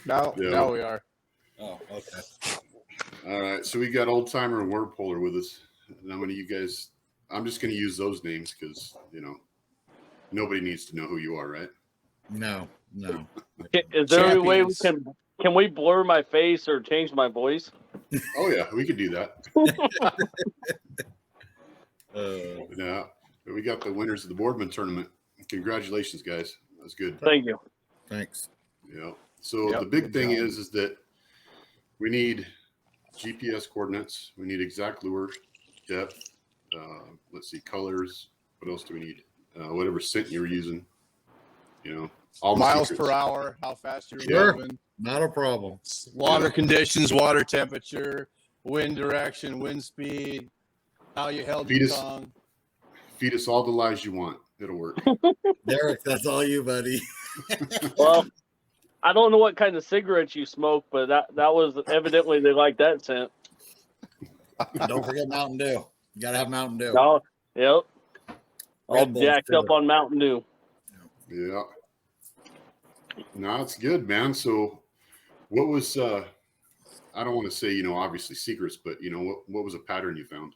Now we are. Oh, okay. All right. So we got Old Timer and Word Polar with us. And how many of you guys? I'm just going to use those names because nobody needs to know who you are, right? No. Is there any way we can we blur my face or change my voice? Oh yeah, we could do that. Yeah, we got the winners of the Boardman Tournament. Congratulations, guys. That's good. Thank you. Thanks. Yeah. So the big thing is that we need GPS coordinates. We need exact lure depth. Let's see, colors. What else do we need? Whatever scent you're using. All Miles per hour, how fast you're moving. Not a problem. Water conditions, water temperature, wind direction, wind speed, how you held your tongue. Feed us all the lies you want. It'll work. Derek, that's all you, buddy. Well, I don't know what kind of cigarettes you smoke, but that was evidently they like that scent. Don't forget Mountain Dew. You got to have Mountain Dew. Oh, yep. All Red Bull jacked too. up on Mountain Dew. Yeah. No, it's good, man. So what was I don't want to say, obviously secrets, but what was a pattern you found?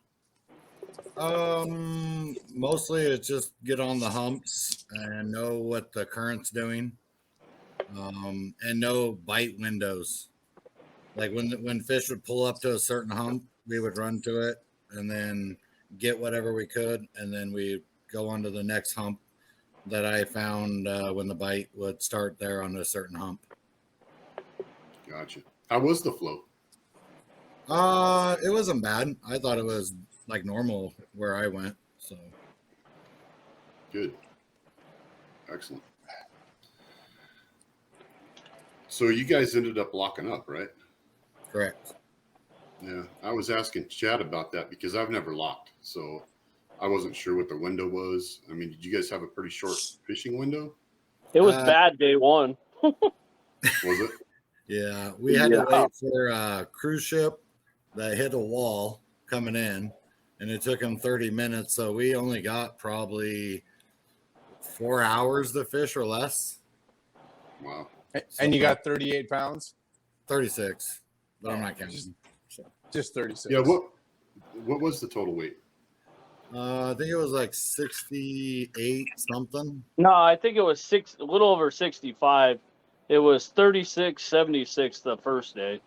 Mostly it's just get on the humps and know what the current's doing. And know bite windows. Like when fish would pull up to a certain hump, we would run to it and then get whatever we could, and then we go on to the next hump that I found when the bite would start there on a certain hump. Gotcha. How was the flow? It wasn't bad. I thought it was like normal where I went. So good. Excellent. So you guys ended up locking up, right? Correct. Yeah. I was asking Chad about that because I've never locked. So I wasn't sure what the window was. I mean, did you guys have a pretty short fishing window? It was bad day one. Was it? Yeah. We had to wait for a cruise ship that hit a wall coming in, and it took them 30 minutes. So we only got probably 4 hours to fish or less. Wow. And you got 38 pounds? 36, but I'm not counting. Just 36. Yeah. What was the total weight? I think it was like 68 something. No, I think it was a little over 65. It was 36.76 the first day.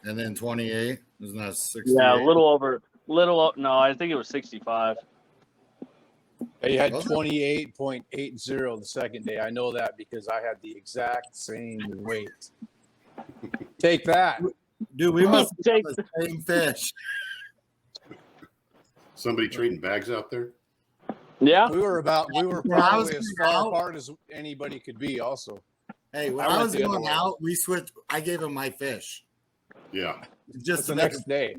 And then 28. Isn't that 68? Yeah, no, I think it was 65. You had 28.80 the second day. I know that because I had the exact same weight. Take that. Dude, we must take the same fish. Somebody trading bags out there? Yeah. We were probably as far apart as anybody could be also. Hey, when I was going out, we switched. I gave him my fish. Yeah. Just the next day.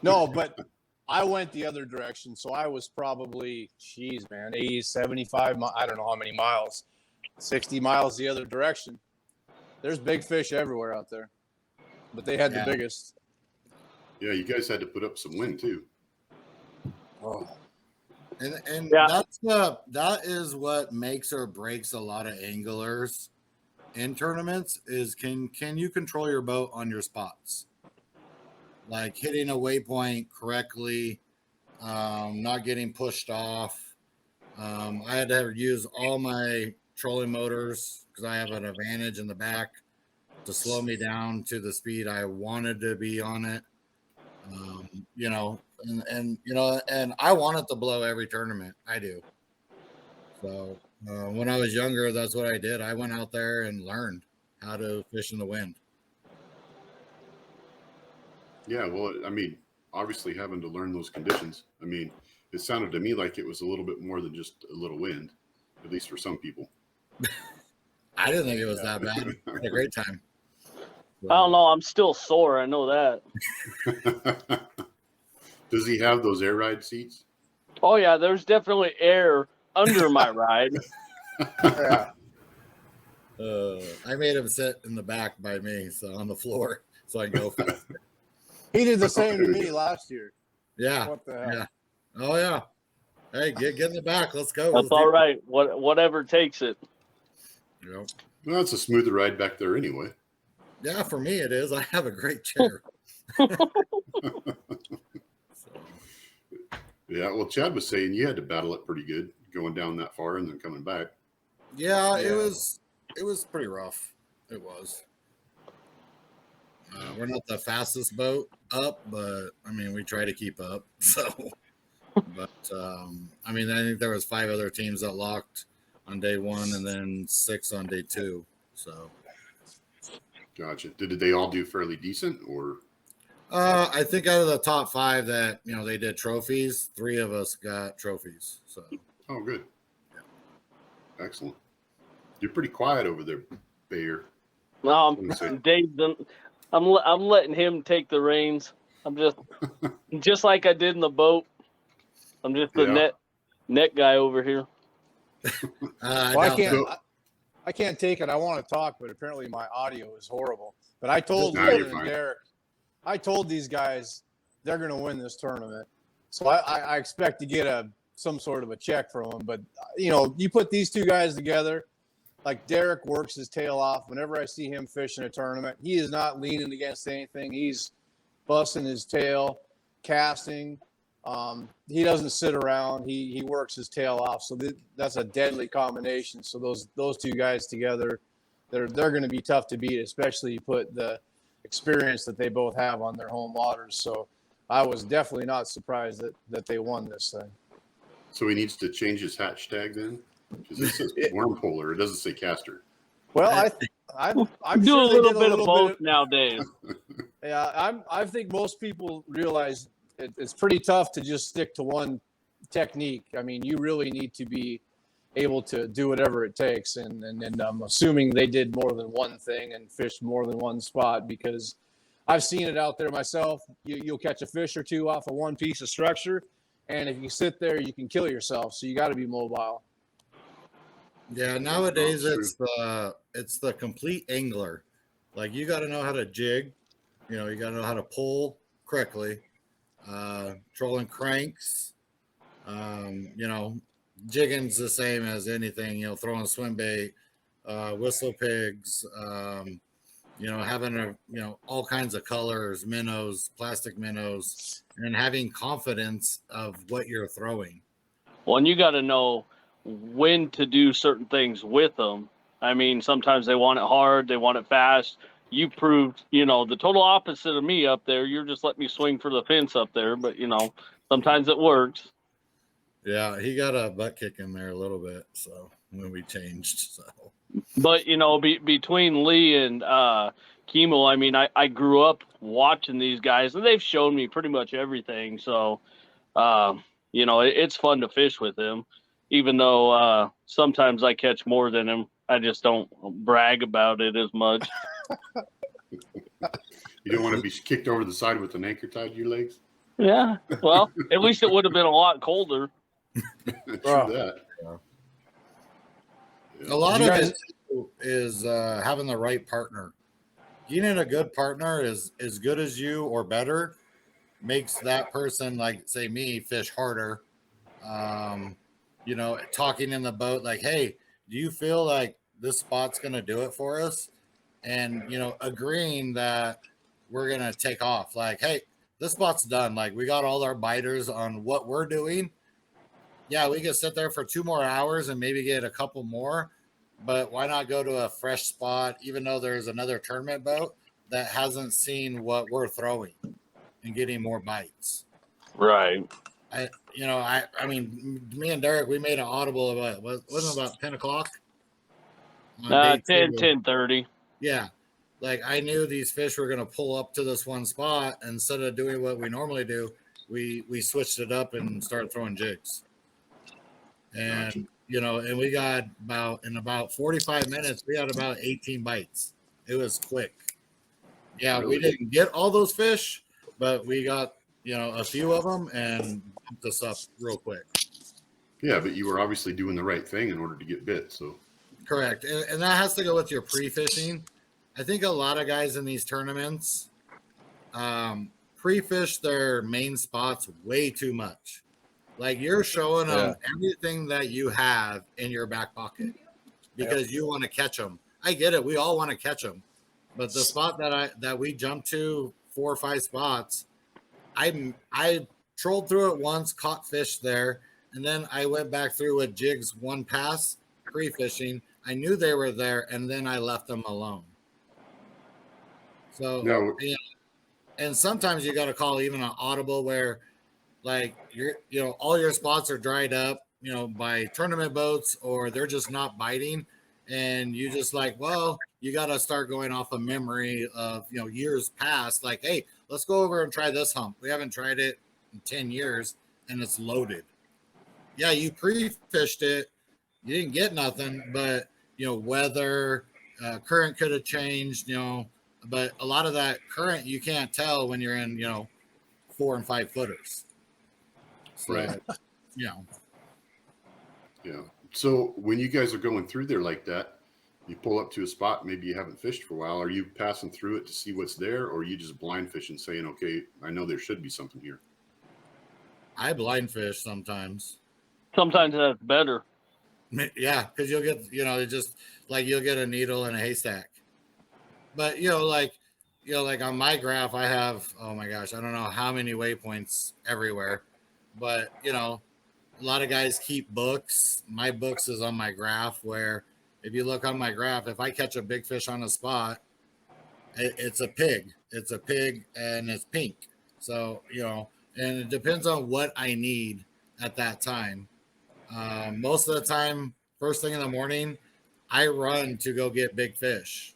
No, but I went the other direction. So I was probably, 80, 75, I don't know how many miles, 60 miles the other direction. There's big fish everywhere out there, but they had the biggest. Yeah, you guys had to put up some wind too. Oh. And that is what makes or breaks a lot of anglers in tournaments is can you control your boat on your spots? Like hitting a waypoint correctly, not getting pushed off. I had to use all my trolling motors because I have an advantage in the back to slow me down to the speed I wanted to be on it. And I want it to blow every tournament. I do. So when I was younger, that's what I did. I went out there and learned how to fish in the wind. Yeah, well, I mean, obviously having to learn those conditions. I mean, it sounded to me like it was a little bit more than just a little wind, at least for some people. I didn't think it was that bad. I had a great time. I don't know. I'm still sore. I know that. Does he have those air ride seats? Oh, yeah. There's definitely air under my ride. Yeah. I made him sit in the back by me, so on the floor, so I can go faster. He did the same to me last year. Yeah. What the hell? Yeah. Oh, yeah. Hey, get in the back. Let's go. That's all right. Whatever takes it. Yep. Well, it's a smoother ride back there anyway. Yeah, for me it is. I have a great chair. Yeah, well, Chad was saying you had to battle it pretty good going down that far and then coming back. Yeah, it was pretty rough. It was. We're not the fastest boat up, but I mean, we try to keep up. So, but I mean, I think there was 5 other teams that locked on day 1 and then 6 on day 2. So, Gotcha. Did they all do fairly decent, or? I think out of the top 5 that they did trophies, 3 of us got trophies. So, Oh, good. Yeah. Excellent. You're pretty quiet over there, Bayer. No, Dave. I'm letting him take the reins. I'm just like I did in the boat. I'm just the net guy over here. Well, I can't take it. I want to talk, but apparently my audio is horrible. But I told Leeland and Derek, I told these guys they're going to win this tournament. So I expect to get some sort of a check from them. But, you put these 2 guys together, like Derek works his tail off. Whenever I see him fish in a tournament, he is not leaning against anything. He's busting his tail, casting. He doesn't sit around. He works his tail off. So that's a deadly combination. So those 2 guys together, they're going to be tough to beat, especially you put the experience that they both have on their home waters. So I was definitely not surprised that they won this thing. So he needs to change his hatch tag then? Because it says worm puller. It doesn't say caster. Well, I'm do sure a little they bit did of both nowadays. Yeah, I think most people realize it's pretty tough to just stick to one technique. I mean, you really need to be able to do whatever it takes. And I'm assuming they did more than one thing and fished more than one spot, because I've seen it out there myself. You'll catch a fish or 2 off of one piece of structure, and if you sit there, you can kill yourself. So you got to be mobile. Yeah, nowadays it's the complete angler. Like, you got to know how to jig. You got to know how to pull correctly. Trolling cranks. Jigging's the same as anything. Throwing swim bait, whistle pigs. Having all kinds of colors, minnows, plastic minnows, and having confidence of what you're throwing. Well, and you got to know when to do certain things with them. I mean, sometimes they want it hard, they want it fast. You proved, the total opposite of me up there. You're just letting me swing for the fence up there, but sometimes it works. Yeah, he got a butt kick in there a little bit, so when we changed. So, but between Lee and Kimo, I mean, I grew up watching these guys, and they've shown me pretty much everything. So, it's fun to fish with them. Even though sometimes I catch more than him, I just don't brag about it as much. You don't want to be kicked over the side with an anchor tied to your legs? Yeah. Well, at least it would have been a lot colder. True that. Yeah. A lot of it is having the right partner. Getting a good partner is as good as you or better makes that person, like, say me, fish harder. Talking in the boat, like, hey, do you feel like this spot's going to do it for us? And, agreeing that we're going to take off. Like, hey, this spot's done. Like, we got all our biters on what we're doing. Yeah, we can sit there for 2 more hours and maybe get a couple more. But why not go to a fresh spot, even though there's another tournament boat that hasn't seen what we're throwing and getting more bites? Right. I mean, me and Derek, we made an audible about, wasn't it about 10 o'clock? 10:30. Yeah. Like, I knew these fish were going to pull up to this one spot. Instead of doing what we normally do, we switched it up and started throwing jigs. And, and we got in about 45 minutes, we had about 18 bites. It was quick. Yeah, we didn't get all those fish, but we got, a few of them and bumped us up real quick. Yeah, but you were obviously doing the right thing in order to get bit. So correct. And that has to go with your pre-fishing. I think a lot of guys in these tournaments pre-fish their main spots way too much. Like, you're showing them everything that you have in your back pocket because you want to catch them. I get it. We all want to catch them, but the spot that we jumped to 4 or 5 spots, I trolled through it once, caught fish there, and then I went back through with jigs one pass pre-fishing. I knew they were there, and then I left them alone. So, No. and sometimes you got to call even an audible where, like, all your spots are dried up, by tournament boats, or they're just not biting, and you just like, well, you got to start going off a memory of years past. Like, hey, let's go over and try this hump. We haven't tried it in 10 years, and it's loaded. Yeah, you pre-fished it, you didn't get nothing, but weather, current could have changed, but a lot of that current you can't tell when you're in 4 and 5 footers. So, right. Yeah. So when you guys are going through there like that, you pull up to a spot, maybe you haven't fished for a while. Are you passing through it to see what's there, or are you just blind fishing, saying, okay, I know there should be something here? I blind fish sometimes. Sometimes that's better. Yeah, because you'll get, it's just like you'll get a needle in a haystack. But like on my graph, I have, oh my gosh, I don't know how many waypoints everywhere, but a lot of guys keep books. My books is on my graph, where if you look on my graph, if I catch a big fish on a spot, it's a pig. It's a pig and it's pink. So, and it depends on what I need at that time. Most of the time, first thing in the morning, I run to go get big fish.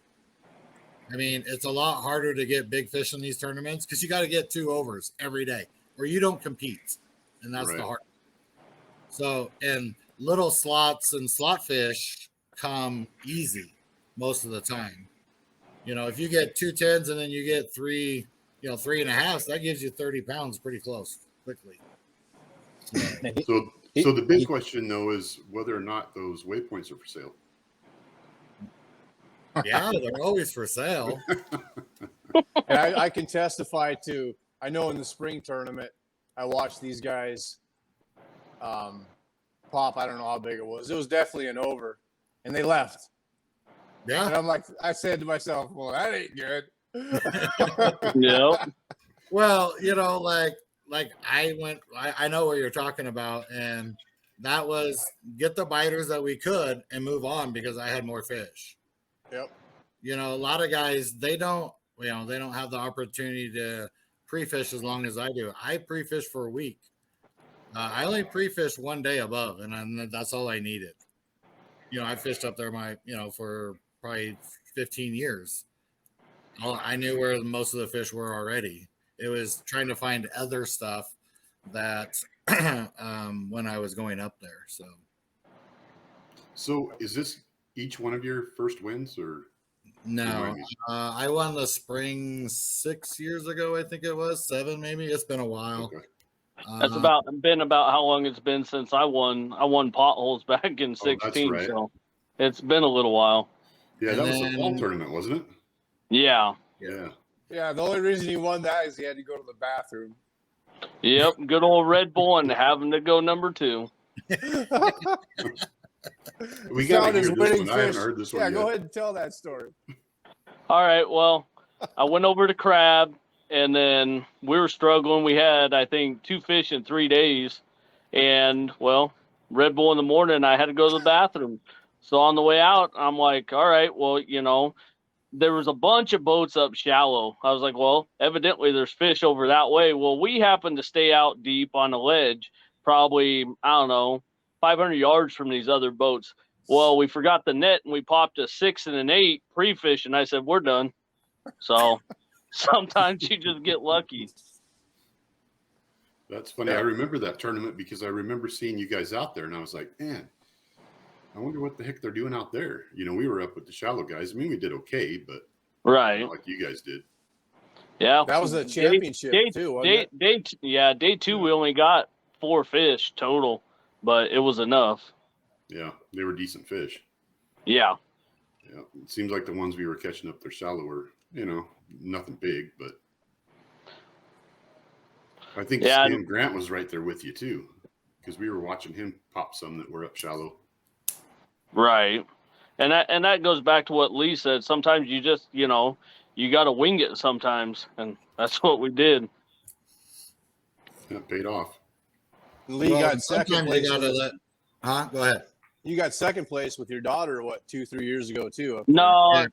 I mean, it's a lot harder to get big fish in these tournaments because you got to get 2 overs every day or you don't compete. And that's the hard. So, and little slots and slot fish come easy most of the time. If you get 2 10s and then you get 3, 3.5, that gives you 30 pounds pretty close quickly. So the big question though is whether or not those waypoints are for sale. Yeah, they're always for sale. And I can testify to, I know in the spring tournament, I watched these guys pop. I don't know how big it was. It was definitely an over, and they left. Yeah. And I'm like, I said to myself, well, that ain't good. Yeah. Well, like I know what you're talking about, and that was get the biters that we could and move on because I had more fish. Yep. A lot of guys, they don't have the opportunity to pre-fish as long as I do. I pre-fish for a week. I only pre-fished 1 day above, and that's all I needed. I fished up there for probably 15 years. I knew where most of the fish were already. It was trying to find other stuff that when I was going up there. So is this each one of your first wins, or no? I won the spring 6 years ago. I think it was 7, maybe. It's been a while. Okay. That's been about how long it's been since I won potholes back in 16. Right. So it's been a little while. Yeah, that was the fall tournament, wasn't it? Yeah. Yeah, the only reason he won that is he had to go to the bathroom. Yep, good old Red Bull and having to go number 2. We got to hear this one. Fish. I haven't heard this one yet. Go ahead and tell that story. All right, well, I went over to crab, and then we were struggling. We had, I think, 2 fish in 3 days, and, well, Red Bull in the morning, I had to go to the bathroom. So on the way out, I'm like, all right, well, there was a bunch of boats up shallow. I was like, well, evidently there's fish over that way. Well, we happened to stay out deep on a ledge, probably, I don't know, 500 yards from these other boats. Well, we forgot the net and we popped a 6 and an 8 pre-fish, and I said, we're done. So sometimes you just get lucky. That's funny. I remember that tournament because I remember seeing you guys out there, and I was like, man, I wonder what the heck they're doing out there. We were up with the shallow guys. I mean, we did okay, but not like you guys did. Yeah. That was a championship too, wasn't it? Day 2, we only got 4 fish total, but it was enough. Yeah, they were decent fish. Yeah. Yeah, it seems like the ones we were catching up there shallow were, nothing big, but I think Stan Grant was right there with you too, because we were watching him pop some that were up shallow. Right. And that goes back to what Lee said. Sometimes you just, you got to wing it sometimes, and that's what we did. That paid off. Lee got second place. Go ahead. You got second place with your daughter, 2-3 years ago too? No, Yeah.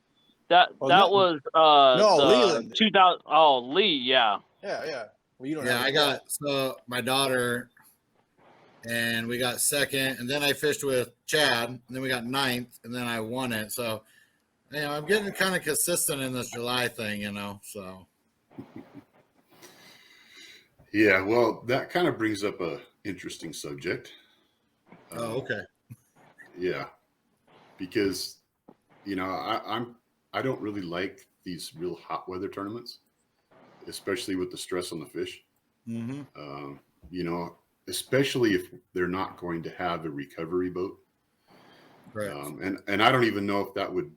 that was Leeland. 2000. Oh, Lee, yeah. Yeah. Well, you don't. Yeah, I got my daughter, and we got second, and then I fished with Chad, and then we got ninth, and then I won it. So, I'm getting kind of consistent in this July thing, So. Yeah, well, that kind of brings up a interesting subject. Oh, okay. Yeah, because I don't really like these real hot weather tournaments, especially with the stress on the fish. Mm-hmm. Especially if they're not going to have a recovery boat. Right. And I don't even know if that would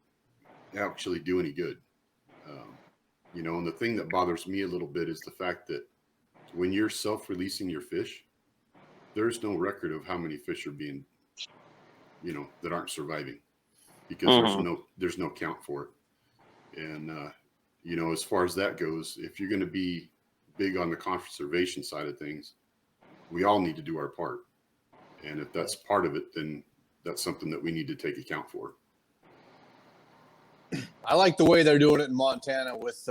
actually do any good. And the thing that bothers me a little bit is the fact that when you're self-releasing your fish, there's no record of how many fish are being, that aren't surviving, because there's no count for it. And, as far as that goes, if you're going to be big on the conservation side of things, we all need to do our part. And if that's part of it, then that's something that we need to take account for. I like the way they're doing it in Montana with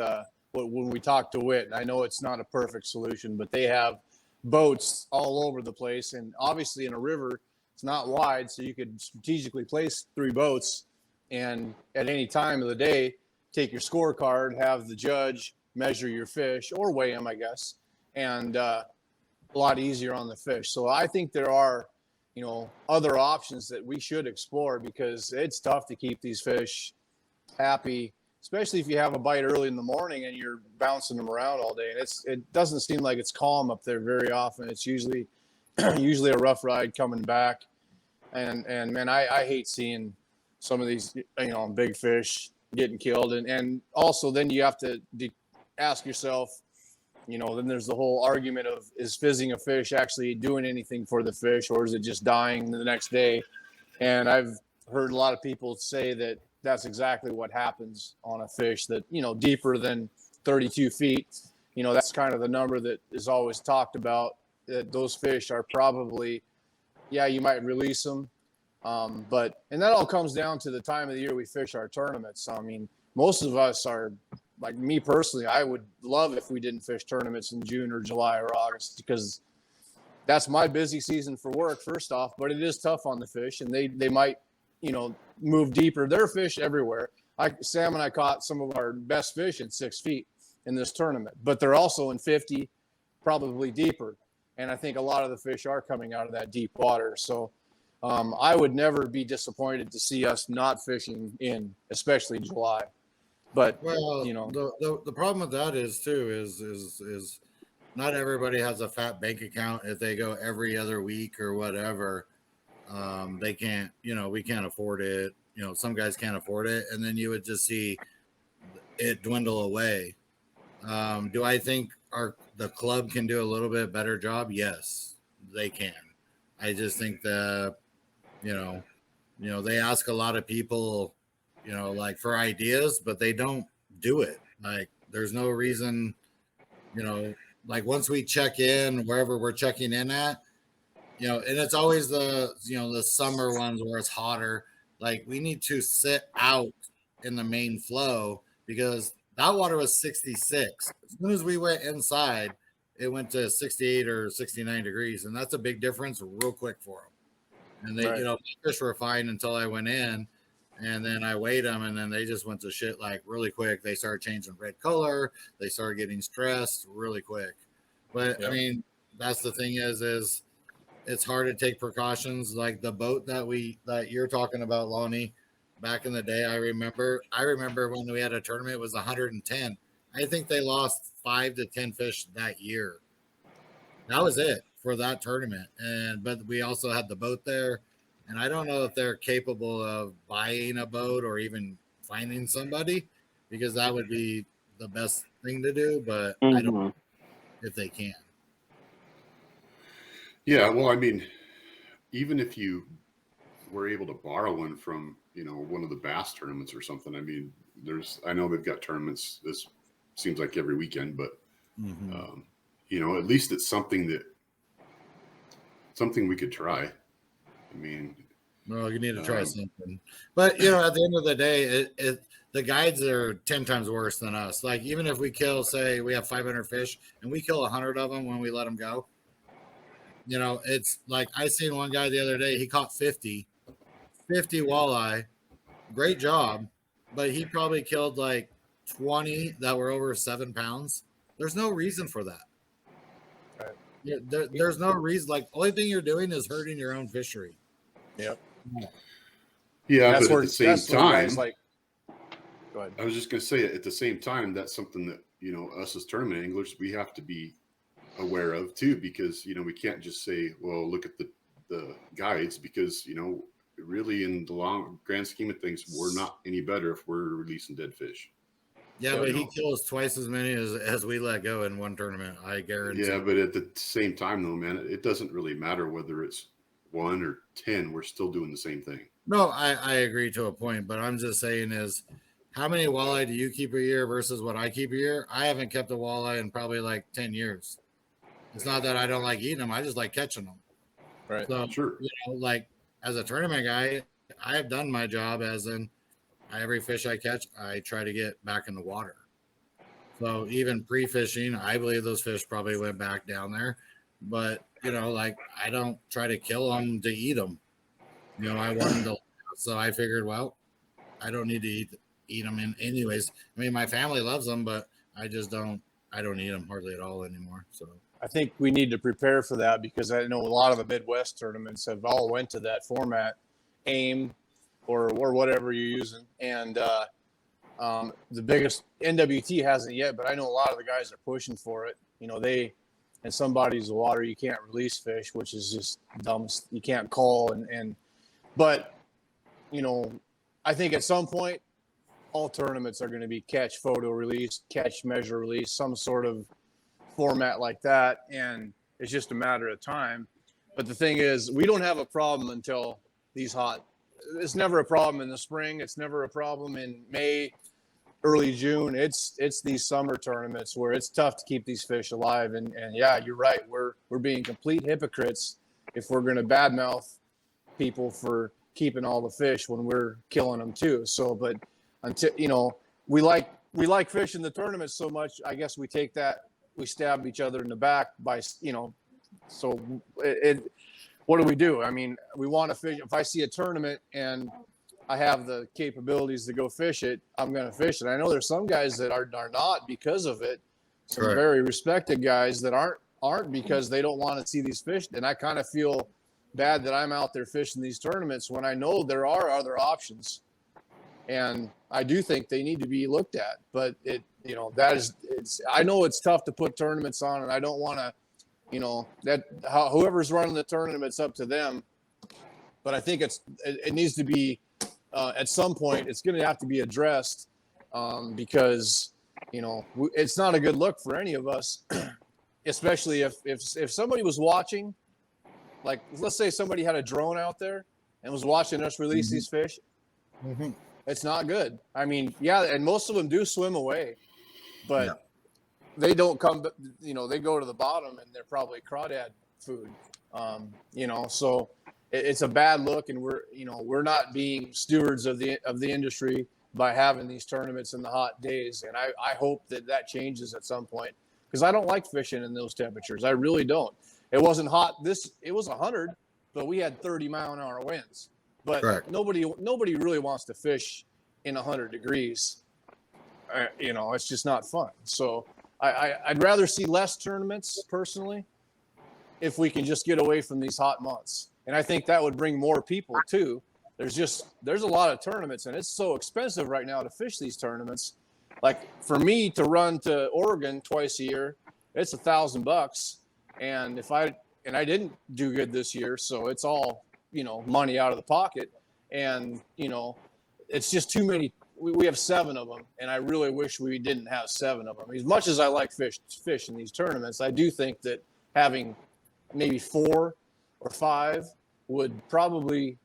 when we talk to Whit. I know it's not a perfect solution, but they have boats all over the place. And obviously in a river, it's not wide, so you could strategically place 3 boats and at any time of the day, take your scorecard, have the judge measure your fish or weigh them, I guess, and a lot easier on the fish. So I think there are, other options that we should explore, because it's tough to keep these fish happy, especially if you have a bite early in the morning and you're bouncing them around all day. And it doesn't seem like it's calm up there very often. It's usually a rough ride coming back. And man, I hate seeing some of these, big fish getting killed. And also then you have to ask yourself, then there's the whole argument of, is fizzing a fish actually doing anything for the fish, or is it just dying the next day? And I've heard a lot of people say that that's exactly what happens on a fish that, deeper than 32 feet. That's kind of the number that is always talked about, that those fish are probably, you might release them. And that all comes down to the time of the year we fish our tournaments. I mean, most of us are, like me personally, I would love if we didn't fish tournaments in June or July or August, because that's my busy season for work, first off, but it is tough on the fish, and they might, move deeper. There are fish everywhere. Sam and I caught some of our best fish at 6 feet in this tournament, but they're also in 50, probably deeper. And I think a lot of the fish are coming out of that deep water. So I would never be disappointed to see us not fishing in, especially July. But the problem with that is not everybody has a fat bank account. If they go every other week or whatever, they can't. We can't afford it. Some guys can't afford it, and then you would just see it dwindle away. Do I think the club can do a little bit better job? Yes, they can. I just think that they ask a lot of people, like for ideas, but they don't do it. Like there's no reason, like once we check in wherever we're checking in at, and it's always the summer ones where it's hotter. Like we need to sit out in the main flow, because that water was 66. As soon as we went inside, it went to 68 or 69 degrees. And that's a big difference real quick for them. And they, fish were fine until I went in, and then I weighed them, and then they just went to shit like really quick. They started changing red color. They started getting stressed really quick. But I mean, that's the thing is it's hard to take precautions. Like the boat that you're talking about, Lonnie, back in the day, I remember when we had a tournament, it was 110. I think they lost 5 to 10 fish that year. That was it for that tournament. But we also had the boat there, and I don't know if they're capable of buying a boat or even finding somebody, because that would be the best thing to do, but I don't know if they can. Yeah, well, I mean, even if you we're able to borrow one from, one of the bass tournaments or something. I mean, I know they've got tournaments. This seems like every weekend, but at least it's something we could try. I mean, well, you need to try something, but at the end of the day, the guides are 10 times worse than us. Like, even if we kill, say we have 500 fish and we kill 100 of them when we let them go, it's like, I seen one guy the other day, he caught 50 walleye. Great job. But he probably killed like 20 that were over 7 pounds. There's no reason for that. Right. There's no reason. Like, only thing you're doing is hurting your own fishery. Yep. Yeah, but at the same time, go ahead. I was just going to say, at the same time, that's something that, us as tournament anglers, we have to be aware of too, because, we can't just say, well, look at the guides, because, really in the long grand scheme of things, we're not any better if we're releasing dead fish. Yeah, but he kills twice as many as we let go in one tournament, I guarantee. Yeah, but at the same time, though, man, it doesn't really matter whether it's 1 or 10. We're still doing the same thing. No, I agree to a point, but I'm just saying is, how many walleye do you keep a year versus what I keep a year? I haven't kept a walleye in probably like 10 years. It's not that I don't like eating them. I just like catching them. Right. So, sure. Like, as a tournament guy, I have done my job, as in every fish I catch, I try to get back in the water. So even pre-fishing, I believe those fish probably went back down there. But, like, I don't try to kill them to eat them. I want them to. So I figured, well, I don't need to eat them in anyways. I mean, my family loves them, but I just don't. I don't eat them hardly at all anymore. So I think we need to prepare for that, because I know a lot of the Midwest tournaments have all went to that format, AIM or whatever you're using. And the biggest NWT hasn't yet, but I know a lot of the guys are pushing for it. They, in some bodies of water, you can't release fish, which is just dumb. You can't call but I think at some point, all tournaments are going to be catch, photo, release, catch, measure, release, some sort of format like that, and it's just a matter of time. But the thing is, we don't have a problem until these it's never a problem in the spring, it's never a problem in May, early June. It's these summer tournaments where it's tough to keep these fish alive. And yeah, you're right, we're being complete hypocrites if we're going to badmouth people for keeping all the fish when we're killing them too. So, but until we like fishing the tournament so much, I guess we stab each other in the back by so what do we do? I mean, we want to fish. If I see a tournament and I have the capabilities to go fish it, I'm going to fish it. I know there's some guys that are not because of it. Some very respected guys that aren't because they don't want to see these fish. And I kind of feel bad that I'm out there fishing these tournaments when I know there are other options. And I do think they need to be looked at, but I know it's tough to put tournaments on, and I don't want to, whoever's running the tournament, it's up to them. But I think it needs to be, at some point, it's going to have to be addressed, because, it's not a good look for any of us, especially if somebody was watching, like, let's say somebody had a drone out there and was watching us release these fish. Mm-hmm. It's not good. I mean, yeah, and most of them do swim away, but they don't come, they go to the bottom and they're probably crawdad food. So it's a bad look, and we're not being stewards of the industry by having these tournaments in the hot days. And I hope that changes at some point, because I don't like fishing in those temperatures. I really don't. It wasn't hot. It was 100, but we had 30-mile-an-hour winds. But nobody really wants to fish in 100 degrees. It's just not fun. So I'd rather see less tournaments personally, if we can just get away from these hot months. And I think that would bring more people too. There's a lot of tournaments, and it's so expensive right now to fish these tournaments. Like, for me to run to Oregon twice a year, it's $1,000. And I didn't do good this year, so it's all, money out of the pocket. And, it's just too many. We have 7 of them, and I really wish we didn't have 7 of them. As much as I like fish in these tournaments, I do think that having maybe 4 or 5 would probably,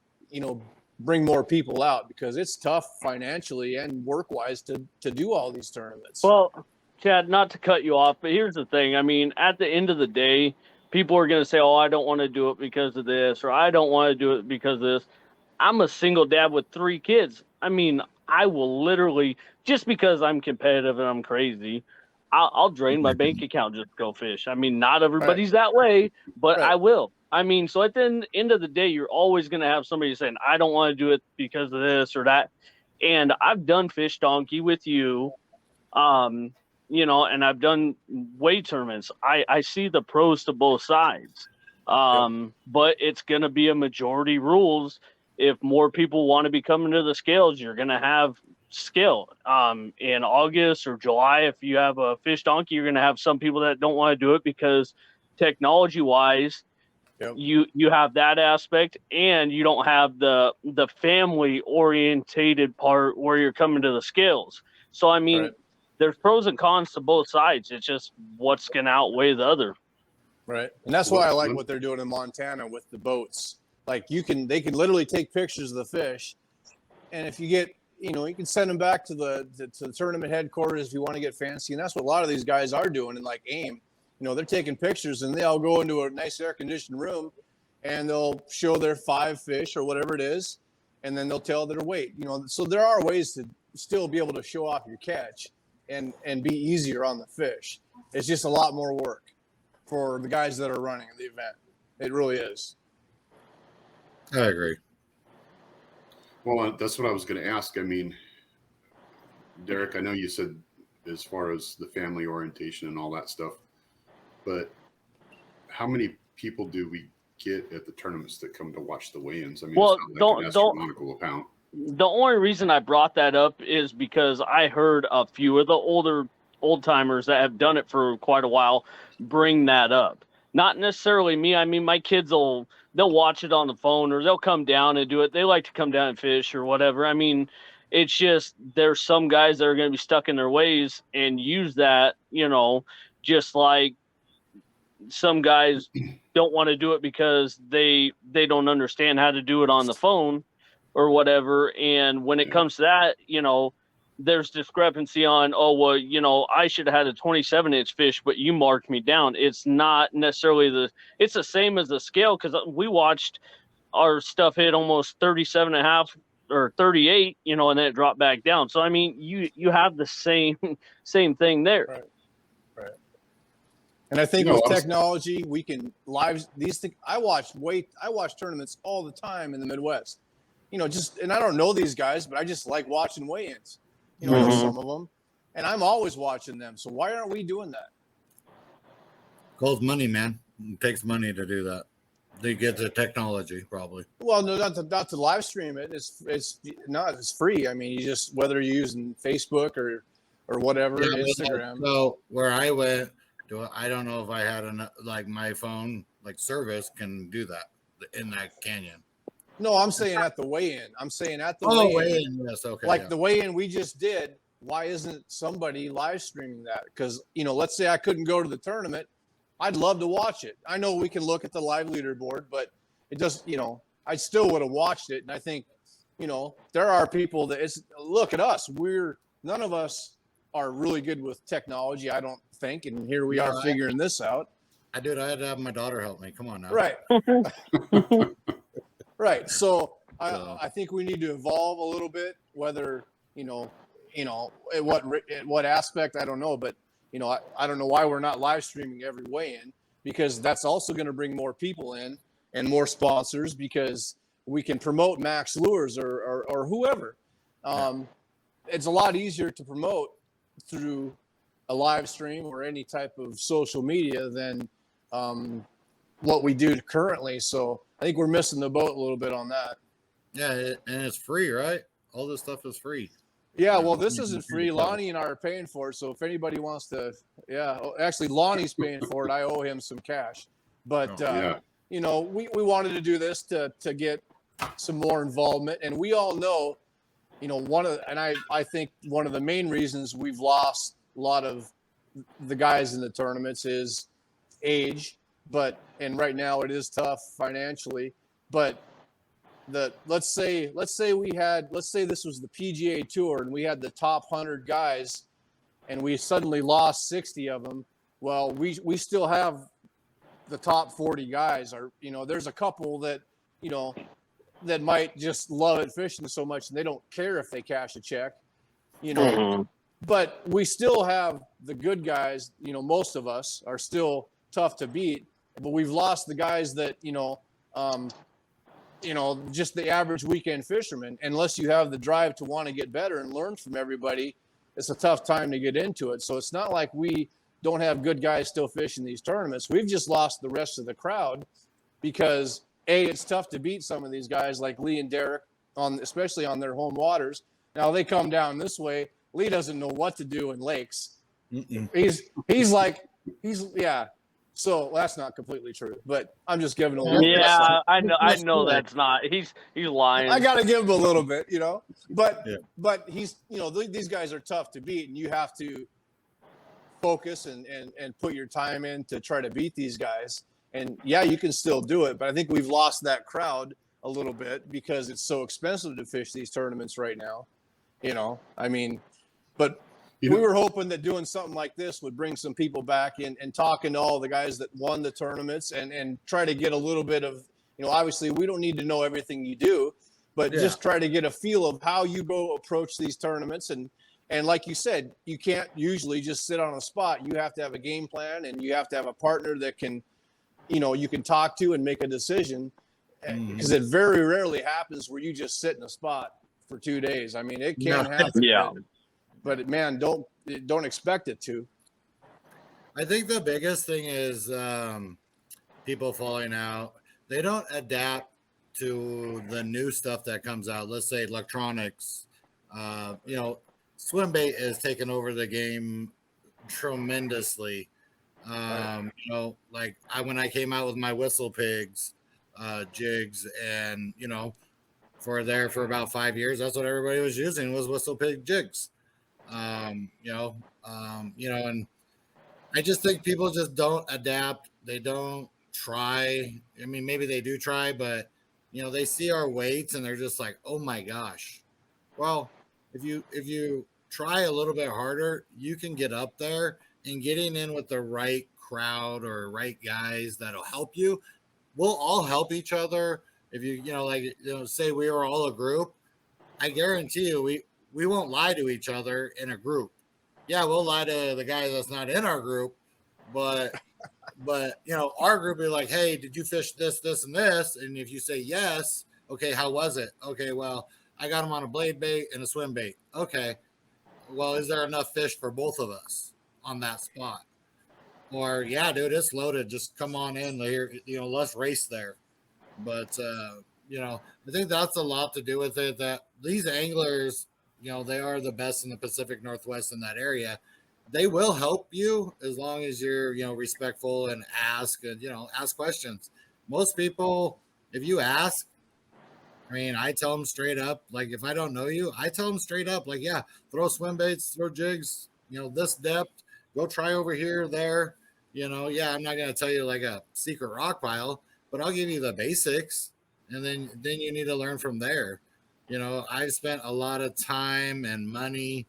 bring more people out, because it's tough financially and work-wise to do all these tournaments. Well, Chad, not to cut you off, but here's the thing. I mean, at the end of the day, people are going to say, oh, I don't want to do it because of this, or I don't want to do it because of this. I'm a single dad with 3 kids. I mean, I will literally, just because I'm competitive and I'm crazy, I'll drain my bank account just to go fish. I mean, not everybody's that way, but I will. I mean, so at the end of the day, you're always going to have somebody saying, I don't want to do it because of this or that. And I've done fish donkey with you, and I've done weight tournaments. I see the pros to both sides. But it's going to be a majority rules. If more people want to be coming to the scales, you're going to have skill. In August or July, if you have a fish donkey, you're going to have some people that don't want to do it because technology wise, you have that aspect, and you don't have the family orientated part where you're coming to the scales. So, I mean, there's pros and cons to both sides. It's just what's going to outweigh the other. Right. And that's why I like what they're doing in Montana with the boats. Like they can literally take pictures of the fish. And if you get, you can send them back to the tournament headquarters if you want to get fancy. And that's what a lot of these guys are doing in like AIM. They're taking pictures, and they'll go into a nice air conditioned room and they'll show their 5 fish or whatever it is. And then they'll tell their weight, so there are ways to still be able to show off your catch and be easier on the fish. It's just a lot more work for the guys that are running the event. It really is. I agree. Well, that's what I was going to ask. I mean, Derek, I know you said as far as the family orientation and all that stuff, but how many people do we get at the tournaments that come to watch the weigh-ins? I mean, well, it's not like an astronomical amount. The only reason I brought that up is because I heard a few of the old timers that have done it for quite a while bring that up. Not necessarily me. I mean, my kids they'll watch it on the phone, or they'll come down and do it. They like to come down and fish or whatever. I mean, it's just there's some guys that are going to be stuck in their ways and use that, just like some guys don't want to do it because they don't understand how to do it on the phone or whatever. And when it comes to that, there's discrepancy on, I should have had a 27-inch fish, but you marked me down. It's not necessarily it's the same as the scale, because we watched our stuff hit almost 37.5 or 38, and then it dropped back down. So, I mean, you have the same thing there. Right. And I think with technology, we can live these things. I watch tournaments all the time in the Midwest, and I don't know these guys, but I just like watching weigh-ins. I know some of them, and I'm always watching them. So why aren't we doing that? Costs money, man. It takes money to do that. They get the technology, probably. Well, no, not to live stream it. It's free. I mean, you just, whether you're using Facebook or whatever, Instagram. So where I went, I don't know if I had my phone service can do that in that canyon. No, I'm saying at the weigh-in. Weigh-in. Yes, okay. The weigh-in we just did. Why isn't somebody live streaming that? Because, let's say I couldn't go to the tournament. I'd love to watch it. I know we can look at the live leaderboard, but it just, I still would have watched it. And I think, there are people look at us. None of us are really good with technology, I don't think. And here we are figuring this out. I had to have my daughter help me. Come on now. Right. Right. So I think we need to evolve a little bit, whether, at what aspect, I don't know. But, I don't know why we're not live streaming every weigh-in, because that's also going to bring more people in and more sponsors, because we can promote Max Lures or whoever. It's a lot easier to promote through a live stream or any type of social media than what we do currently. So I think we're missing the boat a little bit on that. Yeah, and it's free, right? All this stuff is free. Yeah, well, this isn't free. Lonnie and I are paying for it. So if anybody wants to, actually, Lonnie's paying for it. I owe him some cash. But, we wanted to do this to get some more involvement. And we all know, I think one of the main reasons we've lost a lot of the guys in the tournaments is age. And right now it is tough financially. But let's say this was the PGA Tour and we had the top 100 guys and we suddenly lost 60 of them. Well, we still have the top 40 guys. Are, you know, there's a couple that, you know, that might just love it fishing so much and they don't care if they cash a check, you know. Mm-hmm. But we still have the good guys. You know, most of us are still tough to beat, but we've lost the guys that, just the average weekend fisherman. Unless you have the drive to want to get better and learn from everybody, it's a tough time to get into it. So it's not like we don't have good guys still fishing these tournaments. We've just lost the rest of the crowd because it's tough to beat some of these guys like Lee and Derek especially on their home waters. Now they come down this way. Lee doesn't know what to do in lakes. So that's not completely true, but I'm just giving a little bit. Yeah, I know that's not. He's lying. I got to give him a little bit, you know. But he's, you know, these guys are tough to beat, and you have to focus and put your time in to try to beat these guys. And yeah, you can still do it, but I think we've lost that crowd a little bit because it's so expensive to fish these tournaments right now. You know, I mean, but we were hoping that doing something like this would bring some people back in and talking to all the guys that won the tournaments and try to get a little bit of, you know, obviously we don't need to know everything you do, but just try to get a feel of how you go approach these tournaments. And like you said, you can't usually just sit on a spot. You have to have a game plan and you have to have a partner that can, you know, you can talk to and make a decision, because it very rarely happens where you just sit in a spot for 2 days. I mean, it can happen. Yeah. But man, don't expect it to. I think the biggest thing is people falling out. They don't adapt to the new stuff that comes out. Let's say electronics. You know, swim bait has taken over the game tremendously. You know, like when I came out with my whistle pigs, jigs, and you know, for about 5 years, that's what everybody was using was whistle pig jigs. And I just think people just don't adapt. They don't try. I mean, maybe they do try, but you know, they see our weights and they're just like, oh my gosh. Well, if you try a little bit harder, you can get up there, and getting in with the right crowd or right guys that'll help you. We'll all help each other. If say we were all a group, I guarantee you we won't lie to each other in a group. Yeah, we'll lie to the guy that's not in our group, but you know, our group will be like, hey, did you fish this, and this? And if you say yes, okay, how was it? Okay, well, I got him on a blade bait and a swim bait. Okay, well, is there enough fish for both of us on that spot? Or yeah, dude, it's loaded. Just come on in here. You know, let's race there. But you know, I think that's a lot to do with it. That these anglers, you know, they are the best in the Pacific Northwest in that area. They will help you as long as you're, you know, respectful and ask questions. Most people, if you ask, I mean, I tell them straight up, like if I don't know you, I tell them straight up, like, yeah, throw swim baits, throw jigs, you know, this depth, go try over here, there, you know, yeah, I'm not going to tell you like a secret rock pile, but I'll give you the basics. And then you need to learn from there. You know, I've spent a lot of time and money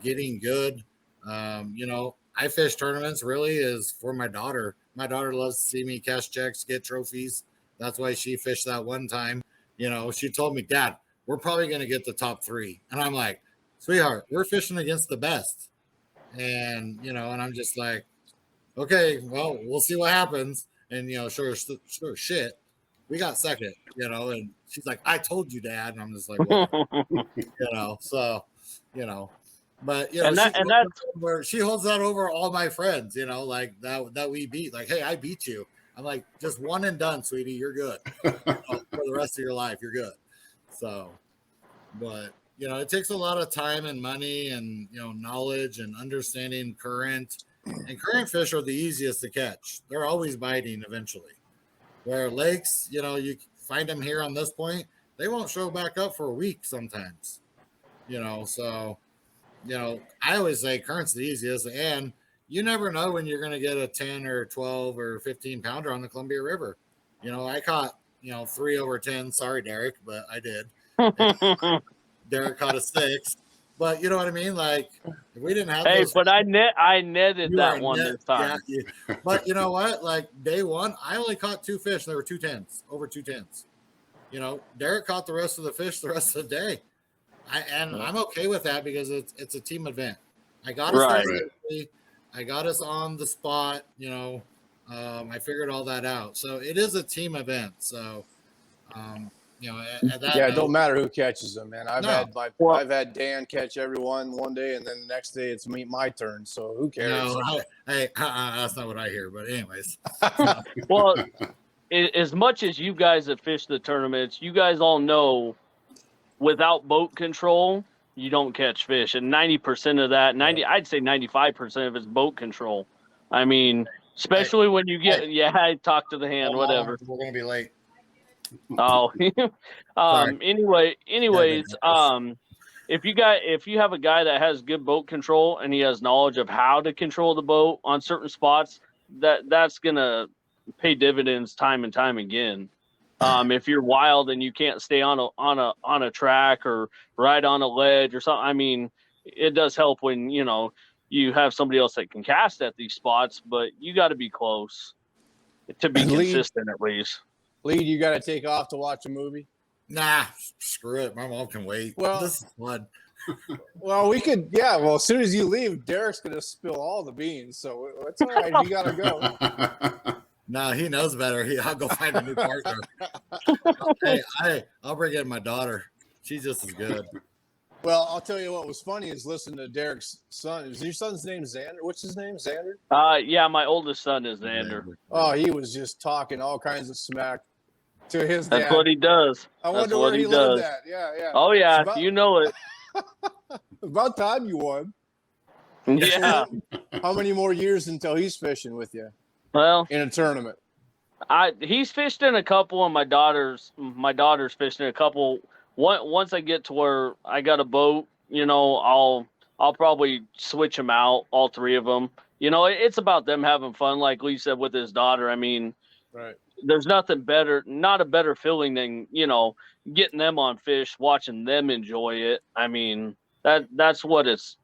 getting good. You know, I fish tournaments really is for my daughter. My daughter loves to see me cash checks, get trophies. That's why she fished that one time. You know, she told me, Dad, we're probably going to get the top 3. And I'm like, sweetheart, we're fishing against the best. And, you know, and I'm just like, okay, well, we'll see what happens. And, you know, sure shit, we got second, you know, and she's like, I told you, Dad. And I'm just like, well, you know, so, you know, but, you know, she holds that over all my friends, you know, like that we beat, like, hey, I beat you. I'm like, just one and done, sweetie. You're good. You know, for the rest of your life, you're good. So, but, you know, it takes a lot of time and money and, you know, knowledge and understanding current. And current fish are the easiest to catch. They're always biting eventually. Where lakes, you know, you find them here on this point, they won't show back up for a week sometimes. You know, so, you know, I always say current's the easiest. And you never know when you're going to get a 10 or 12 or 15 pounder on the Columbia River. You know, I caught 3 over 10. Sorry, Derek, but I did. Derek caught a 6. But you know what I mean? Like, if we didn't have those. But I netted that one this time. Yeah. But you know what? Like, day one, I only caught 2 fish. There were 2 10s, over 2 10s. Derek caught the rest of the fish the rest of the day. I'm okay with that because it's a team event. I got us there safely. I got us on the spot. I figured all that out. So it is a team event. So, it don't matter who catches them, man. I've had Dan catch everyone one day, and then the next day it's my turn. So who cares? No, that's not what I hear. But anyways, well, as much as you guys have fished the tournaments, you guys all know, without boat control, you don't catch fish. And 90% of that, I'd say 95% of it's boat control. I mean, especially when you get, I talk to the hand, whatever. We're going to be late. Oh, anyways, if you have a guy that has good boat control and he has knowledge of how to control the boat on certain spots, that's going to pay dividends time and time again. If you're wild and you can't stay on a track or ride on a ledge or something, I mean, it does help when you have somebody else that can cast at these spots, but you got to be close to be consistent at least. Lead, you got to take off to watch a movie? Nah, screw it. My mom can wait. Well, this is fun. Well, we could. Yeah. Well, as soon as you leave, Derek's gonna spill all the beans, so it's all right. You gotta go. No, he knows better. I'll go find a new partner. I'll bring in my daughter. She's just as good. Well, I'll tell you what was funny is listening to Derek's son. Is your son's name Xander? What's his name? Xander? Yeah, my oldest son is Xander. Oh, he was just talking all kinds of smack to his dad. That's what he does. I wonder where he lived at. Yeah. Oh, yeah, you know it. About time you won. Yeah. How many more years until he's fishing with you? Well, in a tournament. He's fished in a couple, and my daughter's fished in a couple. Once I get to where I got a boat, I'll probably switch them out, all 3 of them. It's about them having fun, like Lee said with his daughter. I mean, right. There's not a better feeling than getting them on fish, watching them enjoy it. I mean, that's what it's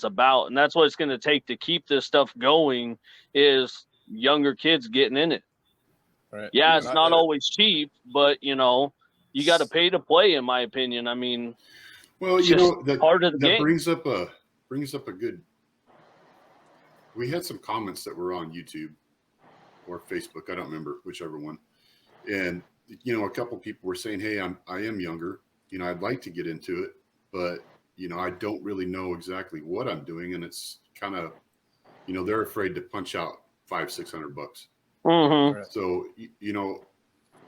about, and that's what it's going to take to keep this stuff going. Is younger kids getting in it. Right. Yeah, it's not always cheap, but you got to pay to play, in my opinion. I mean, well, that part of the game brings up a good. We had some comments that were on YouTube or Facebook. I don't remember whichever one. And a couple people were saying, "Hey, I am younger. I'd like to get into it, but I don't really know exactly what I'm doing." And it's kind of, they're afraid to punch out $500-600 bucks. Mm-hmm. So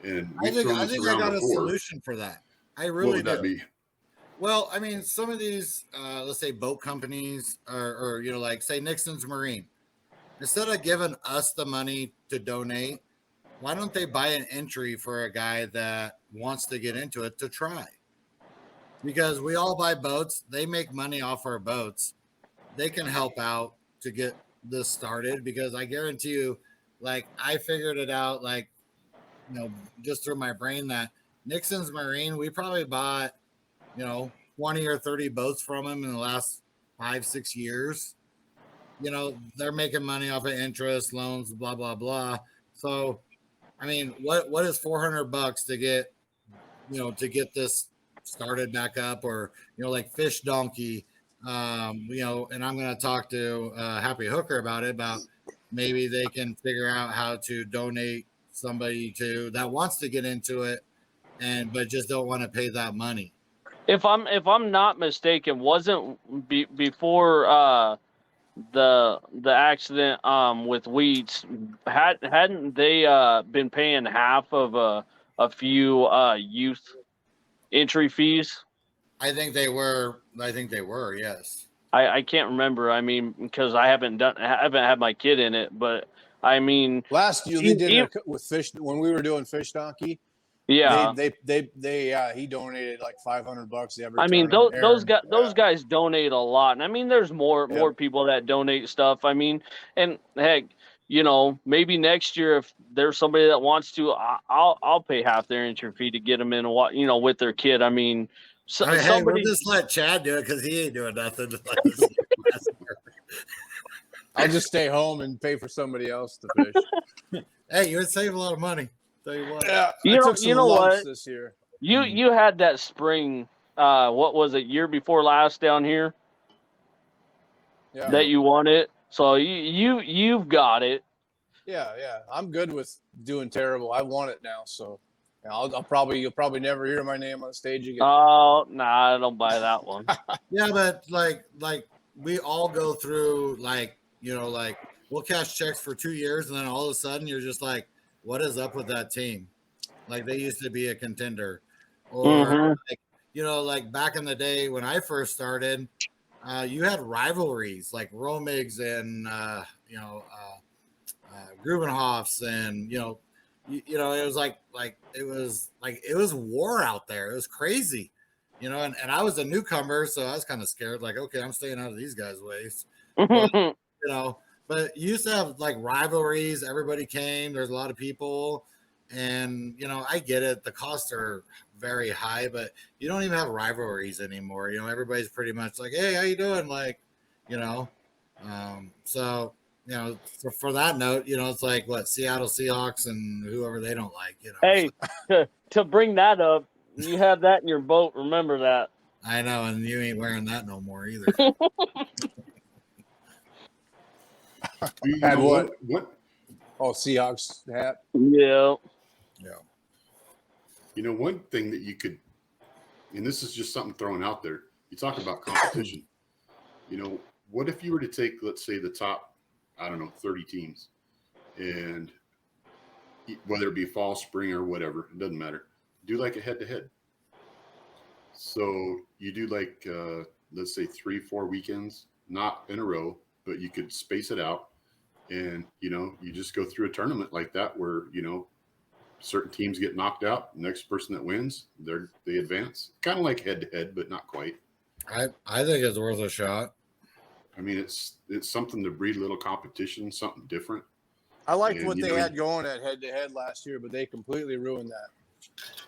and I think I got a solution for that. I really what would that be? Well, I mean, some of these, let's say boat companies or like say Nixon's Marine, instead of giving us the money to donate, why don't they buy an entry for a guy that wants to get into it to try? Because we all buy boats. They make money off our boats. They can help out to get this started, because I guarantee you, like, I figured it out, like, just through my brain, that Nixon's Marine, we probably bought 20 or 30 boats from him in the last 5-6 years. They're making money off of interest, loans, blah blah blah. So I mean, what is $400 to get to get this started back up? Or like Fish Donkey, and I'm going to talk to Happy Hooker about it, about maybe they can figure out how to donate somebody that wants to get into it, but just don't want to pay that money. If I'm not mistaken, wasn't before the accident with Weeds, hadn't they been paying half of a few youth entry fees? I think they were. Yes. I can't remember. I mean, because I haven't had my kid in it, but I mean, last year they did it with Fish when we were doing Fish Donkey. Yeah, they he donated like $500 every. I mean, those guys donate a lot, and I mean, there's more people that donate stuff. I mean, and heck, maybe next year if there's somebody that wants to, I'll pay half their entry fee to get them in, with their kid. I mean, hey, we'll just let Chad do it because he ain't doing nothing. I'll just stay home and pay for somebody else to fish. Hey, you would save a lot of money. Tell you what. Yeah, I took some lumps this year. You had that spring. What was it? Year before last down here. Yeah. That you won it. So you've got it. Yeah. I'm good with doing terrible. I won it now, so you'll probably never hear my name on stage again. Oh, nah, I don't buy that one. Yeah, but like we all go through we'll cash checks for 2 years, and then all of a sudden you're just like, what is up with that team? Like they used to be a contender, or like back in the day when I first started, you had rivalries like Romigs and Grubenhoffs, and it was war out there. It was crazy, and I was a newcomer, so I was kind of scared. Like, okay, I'm staying out of these guys' ways. But you used to have like rivalries. Everybody came. There's a lot of people, and I get it. The costs are very high, but you don't even have rivalries anymore. Everybody's pretty much like, hey, how you doing? Like, so for that note, it's like what Seattle Seahawks and whoever they don't like. Hey, to bring that up, you have that in your boat. Remember that. I know, and you ain't wearing that no more either. Had what? Oh, Seahawks hat. Yeah. One thing that you could, and this is just something thrown out there. You talk about competition. What if you were to take, let's say, the top, 30 teams, and whether it be fall, spring, or whatever, it doesn't matter. Do like a head-to-head. So you do like, let's say 3-4 weekends, not in a row, but you could space it out, and you just go through a tournament like that where certain teams get knocked out. Next person that wins, they advance. Kind of like head to head, but not quite. I think it's worth a shot. I mean, it's something to breed a little competition, something different. I liked what they had going at head to head last year, but they completely ruined that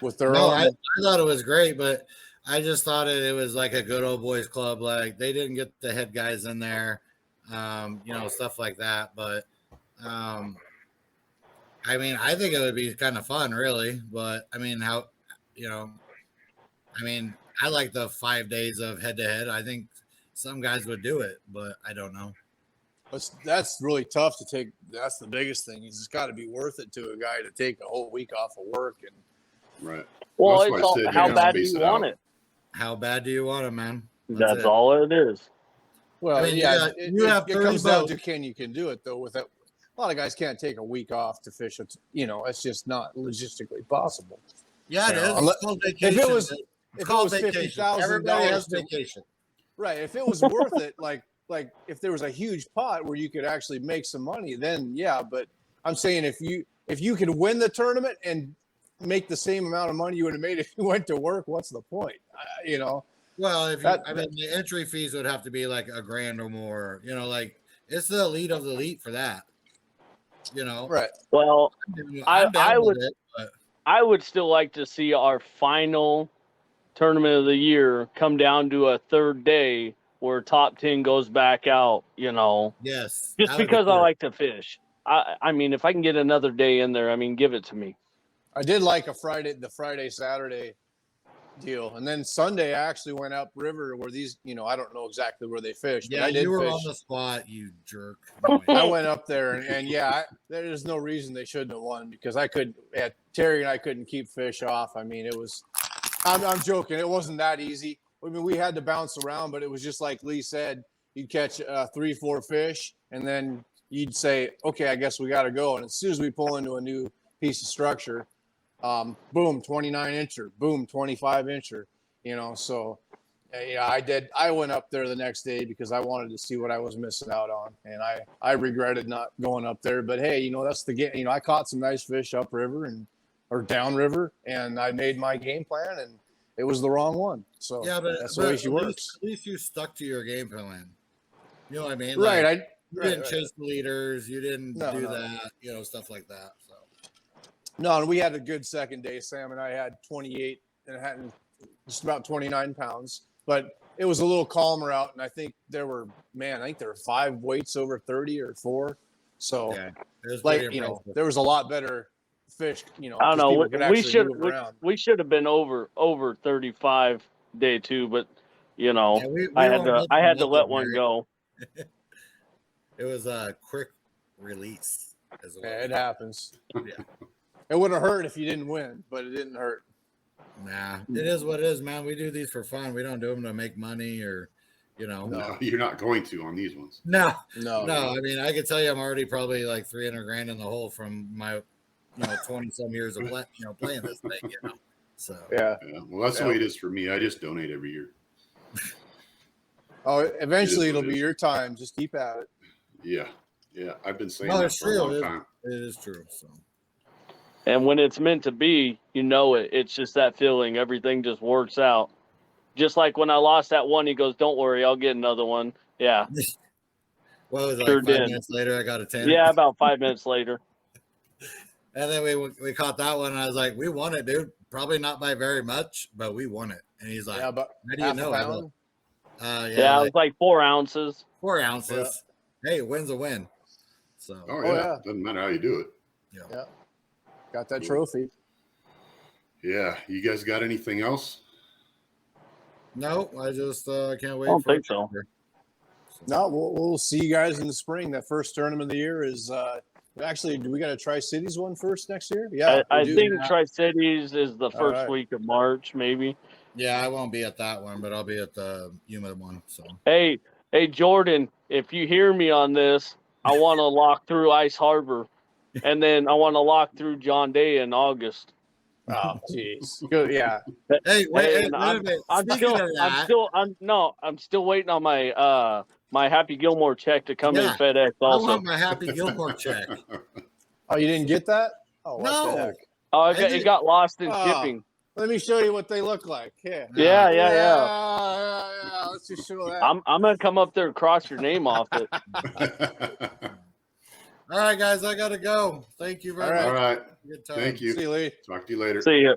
with their own. I thought it was great, but I just thought it was like a good old boys club. Like they didn't get the head guys in there. Stuff like that. But, I think it would be kind of fun, really. But, I like the 5 days of head-to-head. I think some guys would do it, but I don't know. That's really tough to take. That's the biggest thing. It's got to be worth it to a guy to take a whole week off of work. Right. Well, it's all, how bad do you want it? How bad do you want it, man? That's all it is. Well, it comes down to can you do it, though. With it, a lot of guys can't take a week off to fish. It's just not logistically possible. Yeah, it is. It's called vacation. If it was $50,000, everybody has vacation. Right. If it was worth it, like if there was a huge pot where you could actually make some money, then yeah. But I'm saying if you could win the tournament and make the same amount of money you would have made if you went to work, what's the point? Well, the entry fees would have to be like $1,000 or more. It's the elite of the elite for that. Right. Well, I would still like to see our final tournament of the year come down to a third day where top 10 goes back out. Yes. Just because I like to fish. I mean, if I can get another day in there, give it to me. I did like the Friday, Saturday deal. And then Sunday, I actually went up river where these, I don't know exactly where they fished. Yeah, but I did you were fish. on the spot, you jerk. I went up there and there's no reason they shouldn't have won because Terry and I couldn't keep fish off. I'm joking. It wasn't that easy. We had to bounce around, but it was just like Lee said, you'd catch 3-4 fish and then you'd say, okay, I guess we got to go. And as soon as we pull into a new piece of structure, boom, 29 incher, boom, 25 incher, so I did. I went up there the next day because I wanted to see what I was missing out on. And I regretted not going up there, but hey, that's the game. I caught some nice fish upriver or downriver and I made my game plan and it was the wrong one. So yeah, but that's the way she works. At least you stuck to your game plan. You know what I mean? Right. You didn't chase the leaders. You didn't No, do no. that. You know, stuff like that. So No, and we had a good second day. Sam and I had 28 and it had just about 29 pounds, but it was a little calmer out. And I think there were 5 weights over 30 or 4. So yeah, it was like, pretty you know, impressive. there was a lot better fish, you know, I don't 'cause know. people could actually move around. We should have been over 35 day 2, but you know, Yeah, we I had won't to let them let it, one Mary. go. It was a quick release. As well. Yeah, it happens. Yeah. It would have hurt if you didn't win, but it didn't hurt. Nah, it is what it is, man. We do these for fun. We don't do them to make money or, you know. No, you're not going to on these ones. No. No. I mean, I could tell you, I'm already probably like 300 grand in the hole from my, 20 some years of playing this thing. So Yeah. Well, that's the way it is for me. I just donate every year. Oh, eventually it'll what it be is. your time. Just keep at it. Yeah. I've been saying No, that it's for a true. long time. It is true. So And when it's meant to be, you know it. It's just that feeling. Everything just works out. Just like when I lost that one, he goes, "Don't worry, I'll get another one." Yeah. what was it, Sure like 5 did. minutes later, I got a 10. Yeah, about 5 minutes later. And then we caught that one, and I was like, "We won it, dude. Probably not by very much, but we won it." And he's like, Yeah, but "How do you half know?" a I pound. go, Yeah, it was like 4 ounces. 4 ounces. Hey, a win's a win. So Oh, Oh, yeah. yeah. Doesn't matter how you do it. Yeah. Got that trophy. Yeah. You guys got anything else? no, I just can't wait. I don't for think so. No, we'll see you guys in the spring. That first tournament of the year is actually, do we got a Tri-Cities one first next year? Yeah. I we do. think Tri-Cities is the first right. week of March, maybe. Yeah, I won't be at that one, but I'll be at the Yuma one. So Hey, Jordan, if you hear me on this, I want to lock through Ice Harbor, and then I want to lock through John Day in August. Oh, jeez. Good. Yeah. hey, wait, And wait a minute. Speaking of that, I'm still waiting on my my Happy Gilmore check to come in Yeah. FedEx I also. want my Happy Gilmore check. Oh, you didn't get that? Oh, what the No. heck? Oh, it got lost in Oh. shipping. Let me show you what they look like. Yeah. Yeah. Yeah. Let's just show that. I'm gonna come up there and cross your name off it. All right, guys, I gotta go. Thank you very All much. All right. Good time. Thank you. See you, Lee. Talk to you later. See ya.